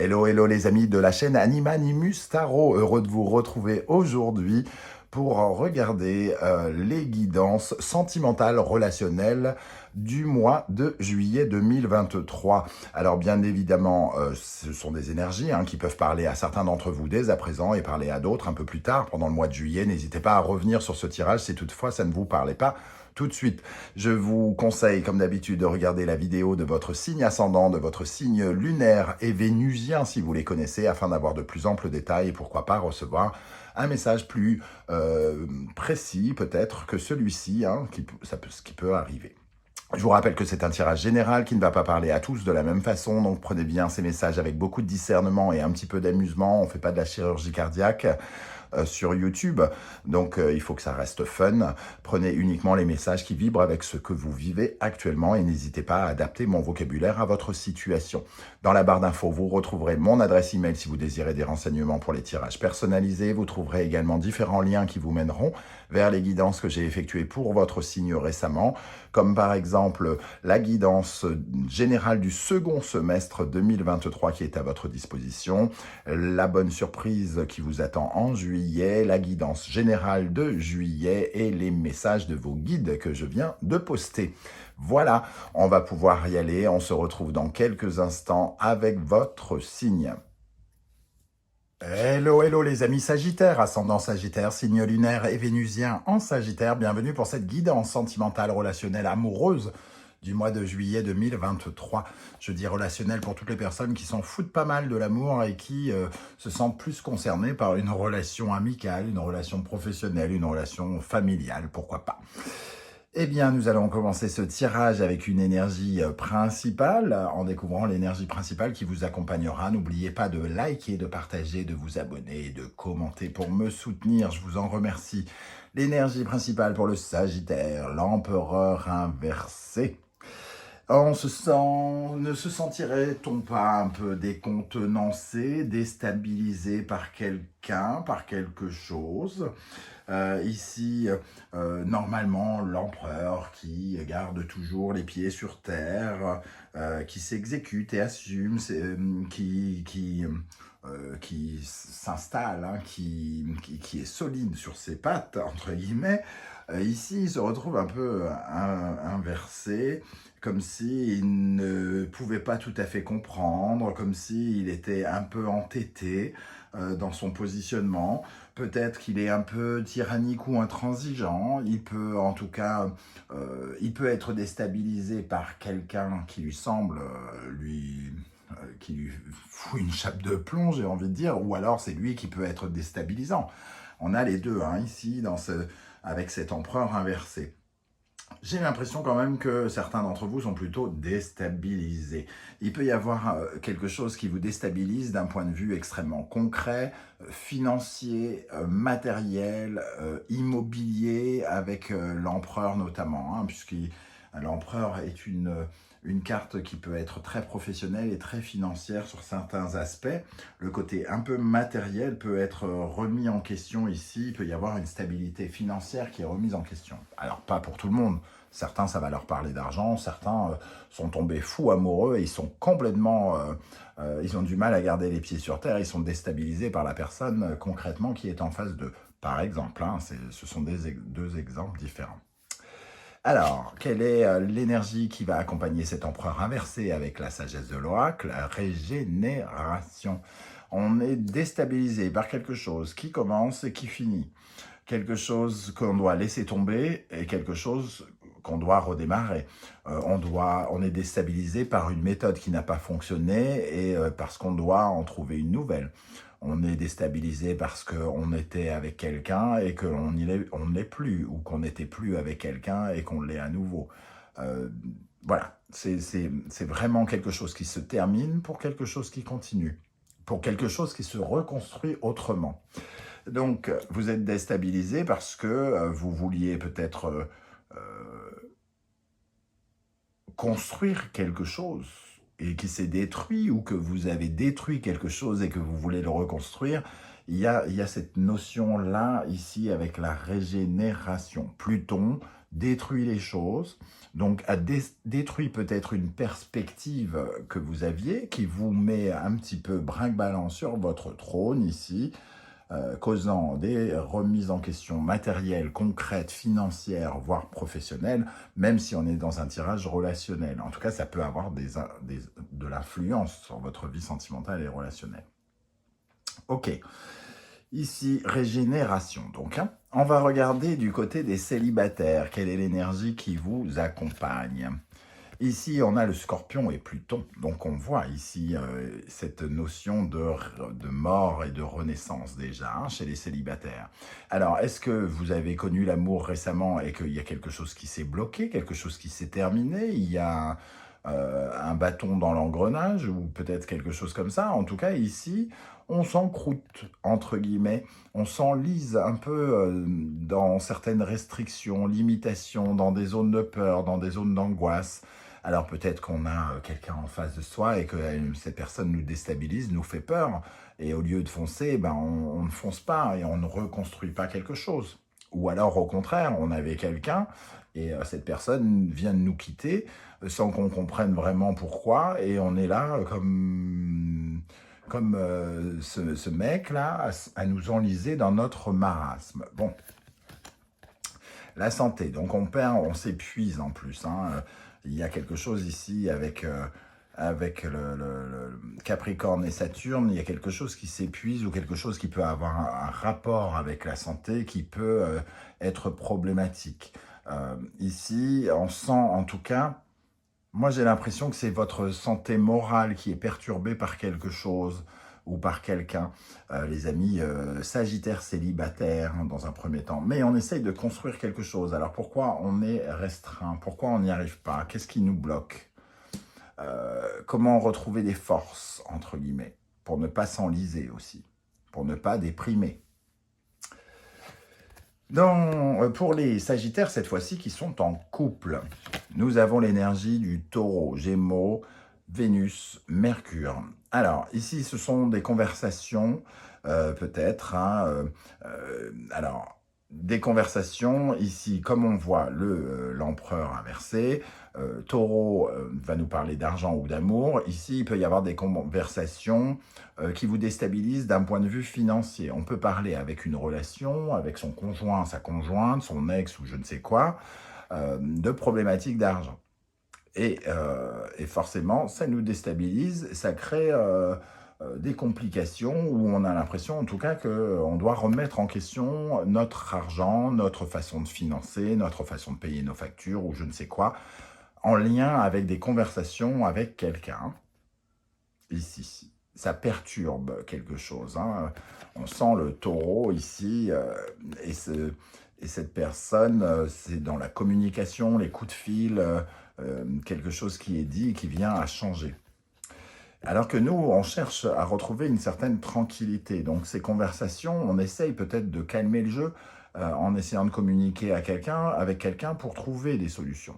Hello, hello les amis de la chaîne Animanimus Tarot, heureux de vous retrouver aujourd'hui pour regarder les guidances sentimentales relationnelles du mois de juillet 2023. Alors bien évidemment, ce sont des énergies qui peuvent parler à certains d'entre vous dès à présent et parler à d'autres un peu plus tard pendant le mois de juillet. N'hésitez pas à revenir sur ce tirage si toutefois ça ne vous parlait pas tout de suite. Je vous conseille, comme d'habitude, de regarder la vidéo de votre signe ascendant, de votre signe lunaire et vénusien, si vous les connaissez, afin d'avoir de plus amples détails et pourquoi pas recevoir un message plus précis, peut-être, que celui-ci, ce qui peut arriver. Je vous rappelle que c'est un tirage général qui ne va pas parler à tous de la même façon, donc prenez bien ces messages avec beaucoup de discernement et un petit peu d'amusement. On ne fait pas de la chirurgie cardiaque sur YouTube, donc il faut que ça reste fun. Prenez uniquement les messages qui vibrent avec ce que vous vivez actuellement et n'hésitez pas à adapter mon vocabulaire à votre situation. Dans la barre d'infos, vous retrouverez mon adresse email si vous désirez des renseignements pour les tirages personnalisés. Vous trouverez également différents liens qui vous mèneront vers les guidances que j'ai effectuées pour votre signe récemment, comme par exemple la guidance générale du second semestre 2023 qui est à votre disposition, la bonne surprise qui vous attend en juillet, la guidance générale de juillet et les messages de vos guides que je viens de poster. Voilà, on va pouvoir y aller. On se retrouve dans quelques instants avec votre signe. Hello, hello les amis Sagittaires, ascendant Sagittaire, signe lunaire et vénusien en Sagittaire. Bienvenue pour cette guidance sentimentale, relationnelle, amoureuse du mois de juillet 2023. Je dis relationnel pour toutes les personnes qui s'en foutent pas mal de l'amour et qui se sentent plus concernées par une relation amicale, une relation professionnelle, une relation familiale, pourquoi pas. Eh bien, nous allons commencer ce tirage avec une énergie principale, en découvrant l'énergie principale qui vous accompagnera. N'oubliez pas de liker, de partager, de vous abonner et de commenter pour me soutenir. Je vous en remercie. L'énergie principale pour le Sagittaire, l'empereur inversé. Ne se sentirait-on pas un peu décontenancé, déstabilisé par quelqu'un, par quelque chose? Ici, normalement, l'empereur qui garde toujours les pieds sur terre, qui s'exécute et assume, qui s'installe, qui est solide sur ses pattes, entre guillemets, ici, il se retrouve un peu inversé, comme s'il ne pouvait pas tout à fait comprendre, comme s'il était un peu entêté dans son positionnement. Peut-être qu'il est un peu tyrannique ou intransigeant. Il peut, en tout cas, il peut être déstabilisé par quelqu'un qui lui semble qui lui fout une chape de plomb, j'ai envie de dire, ou alors c'est lui qui peut être déstabilisant. On a les deux ici avec cet empereur inversé. J'ai l'impression quand même que certains d'entre vous sont plutôt déstabilisés. Il peut y avoir quelque chose qui vous déstabilise d'un point de vue extrêmement concret, financier, matériel, immobilier, avec l'empereur notamment, puisque l'empereur est une carte qui peut être très professionnelle et très financière sur certains aspects. Le côté un peu matériel peut être remis en question ici. Il peut y avoir une stabilité financière qui est remise en question. Alors, pas pour tout le monde. Certains, ça va leur parler d'argent. Certains sont tombés fous amoureux et ils sont complètement... ils ont du mal à garder les pieds sur terre. Ils sont déstabilisés par la personne concrètement qui est en face d'eux. Par exemple, ce sont deux exemples différents. Alors, quelle est l'énergie qui va accompagner cet empereur inversé avec la sagesse de l'oracle? La régénération. On est déstabilisé par quelque chose qui commence et qui finit. Quelque chose qu'on doit laisser tomber et quelque chose qu'on doit redémarrer. On est déstabilisé par une méthode qui n'a pas fonctionné et parce qu'on doit en trouver une nouvelle. On est déstabilisé parce qu'on était avec quelqu'un et qu'on ne l'est plus, ou qu'on n'était plus avec quelqu'un et qu'on l'est à nouveau. Voilà, c'est vraiment quelque chose qui se termine pour quelque chose qui continue, pour quelque chose qui se reconstruit autrement. Donc, vous êtes déstabilisé parce que vous vouliez peut-être construire quelque chose et qui s'est détruit, ou que vous avez détruit quelque chose et que vous voulez le reconstruire. Il y a cette notion-là, ici, avec la régénération. Pluton, détruit les choses, donc a détruit peut-être une perspective que vous aviez, qui vous met un petit peu brinque-ballant sur votre trône ici, causant des remises en question matérielles, concrètes, financières, voire professionnelles, même si on est dans un tirage relationnel. En tout cas, ça peut avoir de l'influence sur votre vie sentimentale et relationnelle. Ok, ici, régénération. Donc, hein, on va regarder du côté des célibataires. Quelle est l'énergie qui vous accompagne ? Ici, on a le Scorpion et Pluton. Donc, on voit ici cette notion de mort et de renaissance déjà hein, chez les célibataires. Alors, est-ce que vous avez connu l'amour récemment et qu'il y a quelque chose qui s'est bloqué, quelque chose qui s'est terminé ? Il y a un bâton dans l'engrenage ou peut-être quelque chose comme ça. En tout cas, ici, on s'encroute, entre guillemets. On s'enlise un peu dans certaines restrictions, limitations, dans des zones de peur, dans des zones d'angoisse. Alors peut-être qu'on a quelqu'un en face de soi et que cette personne nous déstabilise, nous fait peur. Et au lieu de foncer, ben, on ne fonce pas et on ne reconstruit pas quelque chose. Ou alors au contraire, on avait quelqu'un et cette personne vient de nous quitter sans qu'on comprenne vraiment pourquoi. Et on est là comme ce mec-là à nous enliser dans notre marasme. Bon. La santé, donc on perd, on s'épuise en plus. Hein. Il y a quelque chose ici avec le Capricorne et Saturne, il y a quelque chose qui s'épuise ou quelque chose qui peut avoir un rapport avec la santé qui peut être problématique. Ici, on sent en tout cas, moi j'ai l'impression que c'est votre santé morale qui est perturbée par quelque chose ou par quelqu'un, les amis sagittaires célibataires hein, dans un premier temps. Mais on essaye de construire quelque chose. Alors pourquoi on est restreint? Pourquoi on n'y arrive pas? Qu'est-ce qui nous bloque? Comment retrouver des forces, entre guillemets, pour ne pas s'enliser aussi, pour ne pas déprimer. Pour les sagittaires, cette fois-ci, qui sont en couple, nous avons l'énergie du taureau, Gémeaux, Vénus, Mercure. Alors, ici, ce sont des conversations, peut-être. Hein, alors, des conversations, ici, comme on voit l'empereur inversé, Taureau va nous parler d'argent ou d'amour. Ici, il peut y avoir des conversations qui vous déstabilisent d'un point de vue financier. On peut parler avec une relation, avec son conjoint, sa conjointe, son ex ou je ne sais quoi, de problématiques d'argent. Et forcément, ça nous déstabilise, ça crée des complications où on a l'impression en tout cas qu'on doit remettre en question notre argent, notre façon de financer, notre façon de payer nos factures ou je ne sais quoi, en lien avec des conversations avec quelqu'un. Ici, ça perturbe quelque chose. Hein. On sent le taureau ici et cette personne, c'est dans la communication, les coups de fil, quelque chose qui est dit et qui vient à changer. Alors que nous, on cherche à retrouver une certaine tranquillité. Donc ces conversations, on essaye peut-être de calmer le jeu en essayant de communiquer avec quelqu'un pour trouver des solutions.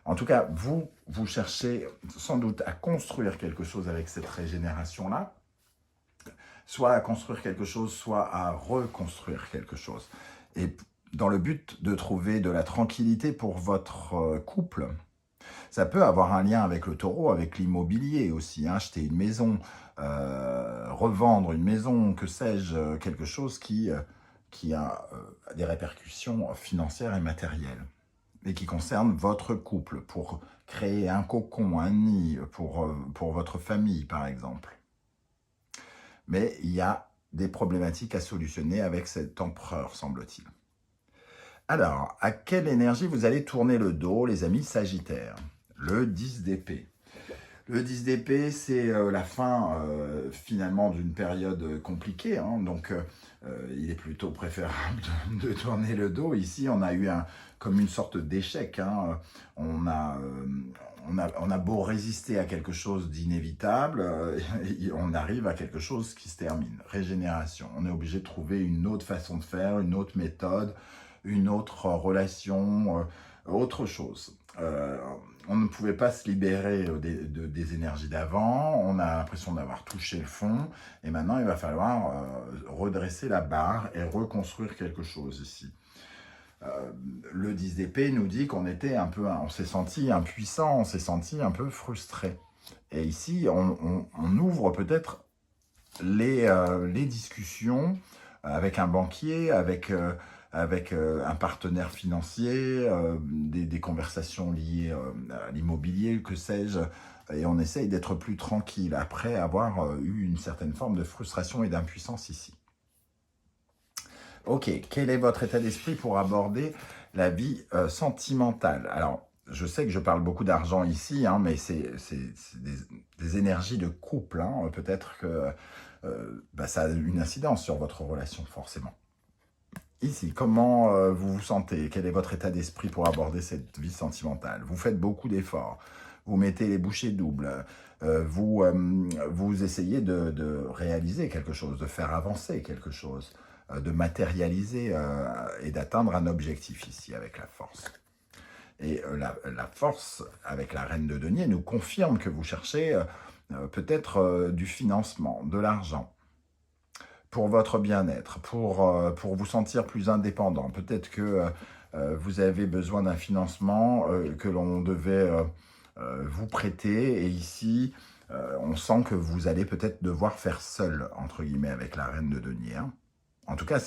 En tout cas, vous cherchez sans doute à construire quelque chose avec cette régénération-là, soit à construire quelque chose, soit à reconstruire quelque chose. Et dans le but de trouver de la tranquillité pour votre couple. Ça peut avoir un lien avec le taureau, avec l'immobilier aussi, hein, acheter une maison, revendre une maison, que sais-je, quelque chose qui a des répercussions financières et matérielles et qui concerne votre couple, pour créer un cocon, un nid pour votre famille, par exemple. Mais il y a des problématiques à solutionner avec cet empereur, semble-t-il. Alors, à quelle énergie vous allez tourner le dos, les amis sagittaires? Le 10 d'épée. Le 10 d'épée, c'est la fin, finalement, d'une période compliquée. Hein, donc, il est plutôt préférable de tourner le dos. Ici, on a eu comme une sorte d'échec. Hein. On a beau résister à quelque chose d'inévitable, on arrive à quelque chose qui se termine. Régénération. On est obligé de trouver une autre façon de faire, une autre méthode, une autre relation, autre chose. On ne pouvait pas se libérer des énergies d'avant, on a l'impression d'avoir touché le fond, et maintenant il va falloir redresser la barre et reconstruire quelque chose ici. Le 10 d'épée nous dit qu'on était un peu, on s'est senti impuissant, on s'est senti un peu frustré. Et ici, on ouvre peut-être les discussions avec un banquier, avec un partenaire financier, des conversations liées à l'immobilier, que sais-je, et on essaye d'être plus tranquille après avoir eu une certaine forme de frustration et d'impuissance ici. Ok, quel est votre état d'esprit pour aborder la vie sentimentale? Alors, je sais que je parle beaucoup d'argent ici, hein, mais c'est des énergies de couple. Hein. Peut-être que ça a une incidence sur votre relation, forcément. Ici, comment vous vous sentez? Quel est votre état d'esprit pour aborder cette vie sentimentale? Vous faites beaucoup d'efforts, vous mettez les bouchées doubles, vous essayez de réaliser quelque chose, de faire avancer quelque chose, de matérialiser et d'atteindre un objectif ici avec la force. Et la force, avec la reine de denier, nous confirme que vous cherchez peut-être du financement, de l'argent, pour votre bien-être, pour vous sentir plus indépendant. Peut-être que vous avez besoin d'un financement que l'on devait vous prêter. Et ici, on sent que vous allez peut-être devoir faire seul, entre guillemets, avec la reine de denier. Hein. En tout cas,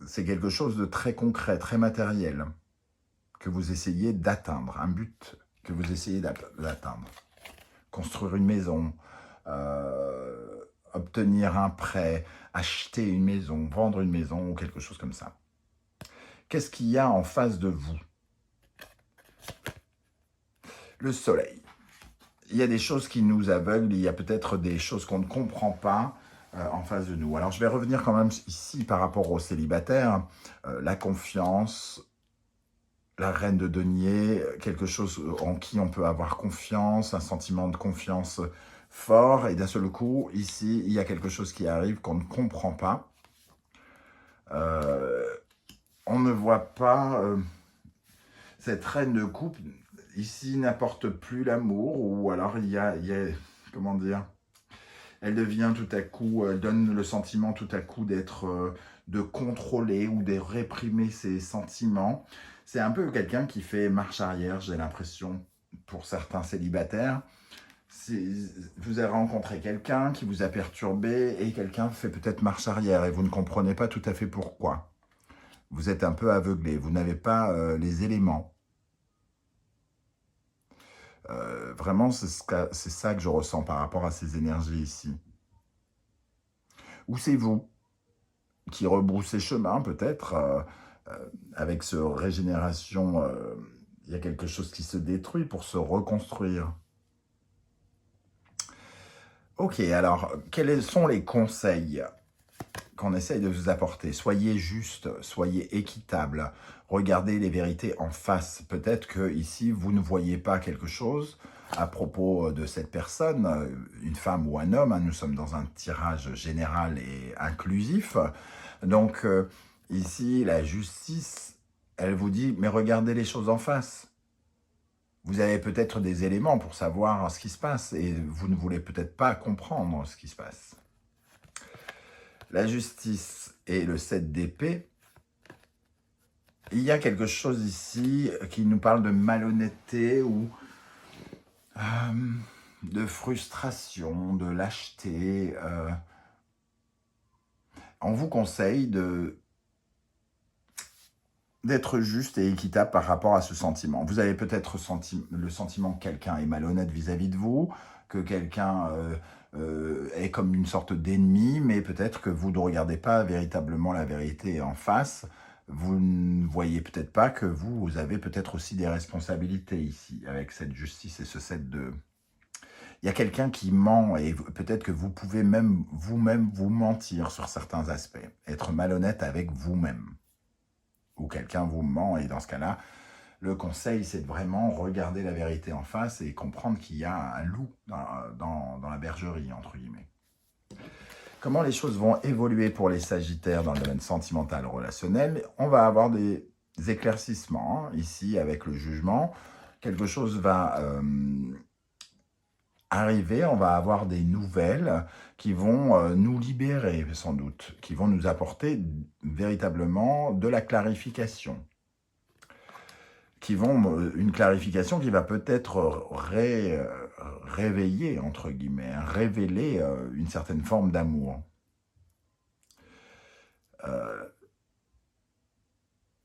c'est quelque chose de très concret, très matériel, que vous essayez d'atteindre, un but que vous essayez d'atteindre. Construire une maison, obtenir un prêt, acheter une maison, vendre une maison ou quelque chose comme ça. Qu'est-ce qu'il y a en face de vous? Le soleil. Il y a des choses qui nous aveuglent, il y a peut-être des choses qu'on ne comprend pas en face de nous. Alors je vais revenir quand même ici par rapport aux célibataires. La confiance, la reine de denier, quelque chose en qui on peut avoir confiance, un sentiment de confiance fort, et d'un seul coup, ici, il y a quelque chose qui arrive qu'on ne comprend pas. On ne voit pas cette reine de coupe, ici, n'apporte plus l'amour, ou alors il y a, comment dire, elle devient tout à coup, elle donne le sentiment tout à coup d'être, de contrôler ou de réprimer ses sentiments. C'est un peu quelqu'un qui fait marche arrière, j'ai l'impression, pour certains célibataires. Vous avez rencontré quelqu'un qui vous a perturbé et quelqu'un fait peut-être marche arrière et vous ne comprenez pas tout à fait pourquoi. Vous êtes un peu aveuglé, vous n'avez pas les éléments. Vraiment, c'est ça que je ressens par rapport à ces énergies ici. Ou c'est vous qui rebroussez chemin peut-être avec ce régénération, il y a quelque chose qui se détruit pour se reconstruire. Ok, alors, quels sont les conseils qu'on essaye de vous apporter? Soyez juste, soyez équitable, regardez les vérités en face. Peut-être que ici vous ne voyez pas quelque chose à propos de cette personne, une femme ou un homme, hein, nous sommes dans un tirage général et inclusif. Donc ici, la justice, elle vous dit, mais regardez les choses en face. Vous avez peut-être des éléments pour savoir ce qui se passe et vous ne voulez peut-être pas comprendre ce qui se passe. La justice et le 7 d'épée, il y a quelque chose ici qui nous parle de malhonnêteté ou de frustration, de lâcheté. On vous conseille d'être juste et équitable par rapport à ce sentiment. Vous avez peut-être le sentiment que quelqu'un est malhonnête vis-à-vis de vous, que quelqu'un est comme une sorte d'ennemi, mais peut-être que vous ne regardez pas véritablement la vérité en face. Vous ne voyez peut-être pas que vous avez peut-être aussi des responsabilités ici, avec cette justice et ce 7 de... Il y a quelqu'un qui ment et peut-être que vous pouvez même vous-même vous mentir sur certains aspects, être malhonnête avec vous-même. Ou quelqu'un vous ment, et dans ce cas-là, le conseil, c'est de vraiment regarder la vérité en face et comprendre qu'il y a un loup dans la bergerie, entre guillemets. Comment les choses vont évoluer pour les Sagittaires dans le domaine sentimental relationnel? On va avoir des éclaircissements, hein, ici, avec le jugement. Quelque chose va arriver, on va avoir des nouvelles qui vont nous libérer sans doute, qui vont nous apporter véritablement de la clarification, une clarification qui va peut-être réveiller, entre guillemets, révéler une certaine forme d'amour.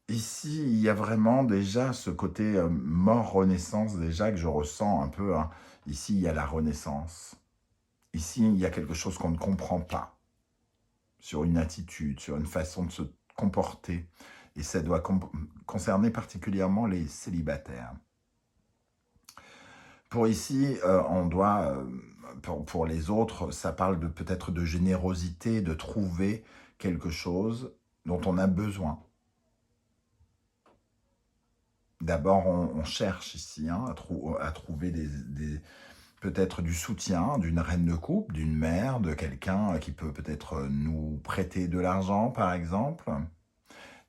Ici, il y a vraiment déjà ce côté mort-renaissance déjà que je ressens un peu, hein. Ici, il y a la renaissance. Ici, il y a quelque chose qu'on ne comprend pas sur une attitude, sur une façon de se comporter. Et ça doit concerner particulièrement les célibataires. Pour ici, on doit, pour les autres, ça parle peut-être de générosité, de trouver quelque chose dont on a besoin. D'abord, on cherche ici hein, à trouver peut-être du soutien d'une reine de coupe, d'une mère, de quelqu'un qui peut peut-être nous prêter de l'argent, par exemple.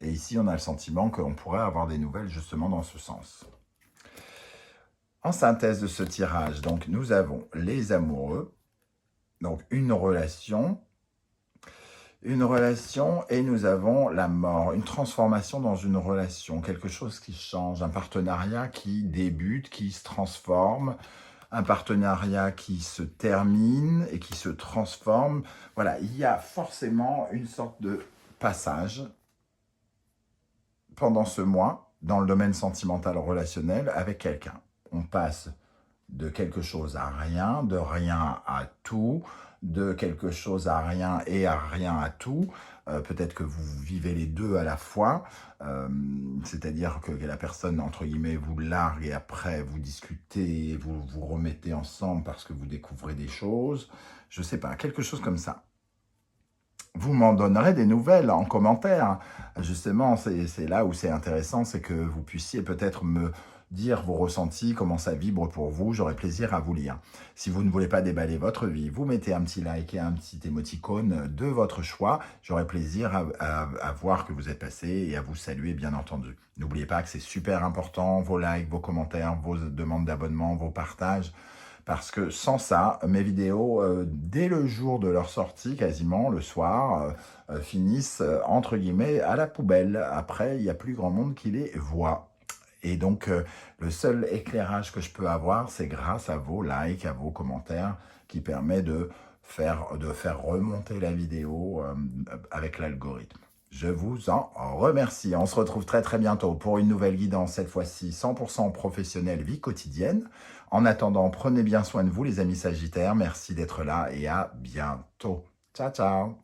Et ici, on a le sentiment qu'on pourrait avoir des nouvelles justement dans ce sens. En synthèse de ce tirage, donc, nous avons les amoureux, donc une relation et nous avons la mort, une transformation dans une relation, quelque chose qui change, un partenariat qui débute, qui se transforme, un partenariat qui se termine et qui se transforme. Voilà, il y a forcément une sorte de passage pendant ce mois dans le domaine sentimental relationnel avec quelqu'un. On passe de quelque chose à rien, de rien à tout, de quelque chose à rien et à rien à tout. Peut-être que vous vivez les deux à la fois, c'est-à-dire que la personne, entre guillemets, vous largue et après vous discutez, vous vous remettez ensemble parce que vous découvrez des choses. Je ne sais pas, quelque chose comme ça. Vous m'en donnerez des nouvelles en commentaire. Justement, c'est là où c'est intéressant, c'est que vous puissiez peut-être me dire vos ressentis, comment ça vibre pour vous. J'aurai plaisir à vous lire. Si vous ne voulez pas déballer votre vie, vous mettez un petit like et un petit émoticône de votre choix. J'aurai plaisir à voir que vous êtes passé et à vous saluer, bien entendu. N'oubliez pas que c'est super important, vos likes, vos commentaires, vos demandes d'abonnement, vos partages. Parce que sans ça, mes vidéos, dès le jour de leur sortie, quasiment le soir, finissent, entre guillemets, à la poubelle. Après, il n'y a plus grand monde qui les voit. Et donc, le seul éclairage que je peux avoir, c'est grâce à vos likes, à vos commentaires, qui permet de faire remonter la vidéo avec l'algorithme. Je vous en remercie. On se retrouve très très bientôt pour une nouvelle guidance, cette fois-ci 100% professionnelle, vie quotidienne. En attendant, prenez bien soin de vous les amis Sagittaires. Merci d'être là et à bientôt. Ciao, ciao.